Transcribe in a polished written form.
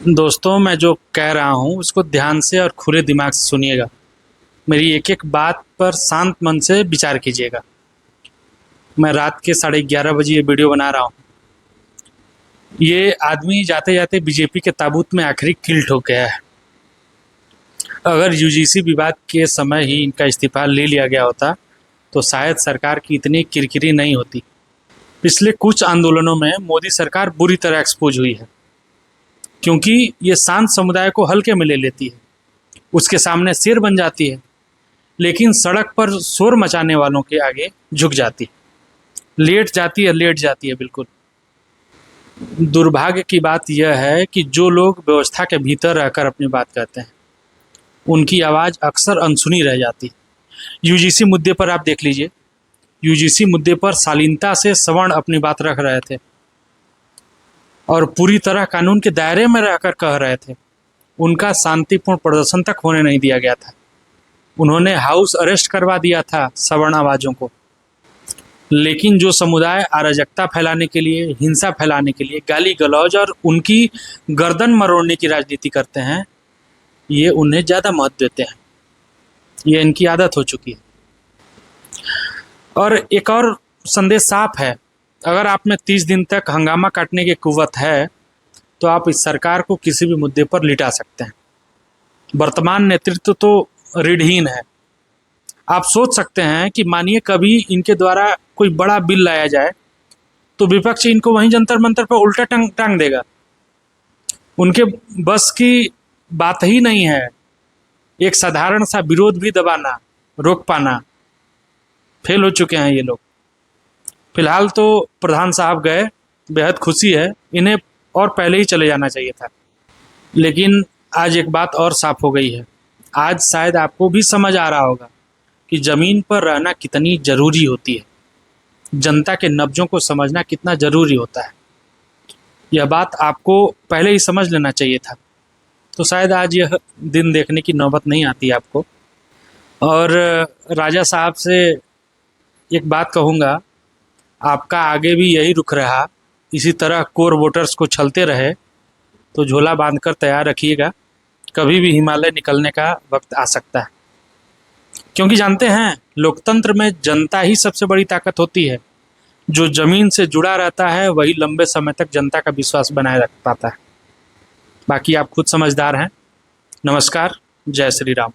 दोस्तों, मैं जो कह रहा हूँ उसको ध्यान से और खुले दिमाग से सुनिएगा। मेरी एक एक बात पर शांत मन से विचार कीजिएगा। मैं रात के 11:30 बजे ये वीडियो बना रहा हूँ। ये आदमी जाते जाते बीजेपी के ताबूत में आखिरी कील ठोक गया है। अगर यूजीसी विवाद के समय ही इनका इस्तीफा ले लिया गया होता तो शायद सरकार की इतनी किरकिरी नहीं होती। पिछले कुछ आंदोलनों में मोदी सरकार बुरी तरह एक्सपोज हुई है, क्योंकि ये शांत समुदाय को हल्के में ले लेती है, उसके सामने शेर बन जाती है, लेकिन सड़क पर शोर मचाने वालों के आगे झुक जाती है, लेट जाती है बिल्कुल। दुर्भाग्य की बात यह है कि जो लोग व्यवस्था के भीतर रहकर अपनी बात कहते हैं, उनकी आवाज़ अक्सर अनसुनी रह जाती है। यूजीसी मुद्दे पर आप देख लीजिए। यूजीसी मुद्दे पर शालीनता से सवर्ण अपनी बात रख रहे थे और पूरी तरह कानून के दायरे में रहकर कह रहे थे। उनका शांतिपूर्ण प्रदर्शन तक होने नहीं दिया गया था। उन्होंने हाउस अरेस्ट करवा दिया था सवर्ण आवाज़ों को। लेकिन जो समुदाय अराजकता फैलाने के लिए, हिंसा फैलाने के लिए गाली गलौज और उनकी गर्दन मरोड़ने की राजनीति करते हैं, ये उन्हें ज़्यादा महत्व देते हैं। ये इनकी आदत हो चुकी है। और एक और संदेश साफ है, अगर आप में 30 दिन तक हंगामा काटने की कुव्वत है तो आप इस सरकार को किसी भी मुद्दे पर लिटा सकते हैं। वर्तमान नेतृत्व तो रीढ़हीन है। आप सोच सकते हैं कि मानिए कभी इनके द्वारा कोई बड़ा बिल लाया जाए तो विपक्ष इनको वहीं जंतर मंतर पर उल्टा टांग देगा। उनके बस की बात ही नहीं है एक साधारण सा विरोध भी दबाना, रोक पाना। फेल हो चुके हैं ये लोग। फिलहाल तो प्रधान साहब गए, बेहद खुशी है, इन्हें और पहले ही चले जाना चाहिए था। लेकिन आज एक बात और साफ हो गई है। आज शायद आपको भी समझ आ रहा होगा कि ज़मीन पर रहना कितनी ज़रूरी होती है, जनता के नब्जों को समझना कितना ज़रूरी होता है। यह बात आपको पहले ही समझ लेना चाहिए था, तो शायद आज यह दिन देखने की नौबत नहीं आती आपको। और राजा साहब से एक बात कहूँगा, आपका आगे भी यही रुख रहा, इसी तरह कोर वोटर्स को छलते रहे तो झोला बांधकर तैयार रखिएगा, कभी भी हिमालय निकलने का वक्त आ सकता है। क्योंकि जानते हैं, लोकतंत्र में जनता ही सबसे बड़ी ताकत होती है। जो ज़मीन से जुड़ा रहता है वही लंबे समय तक जनता का विश्वास बनाए रख पाता है। बाकी आप खुद समझदार हैं। नमस्कार, जय श्री राम।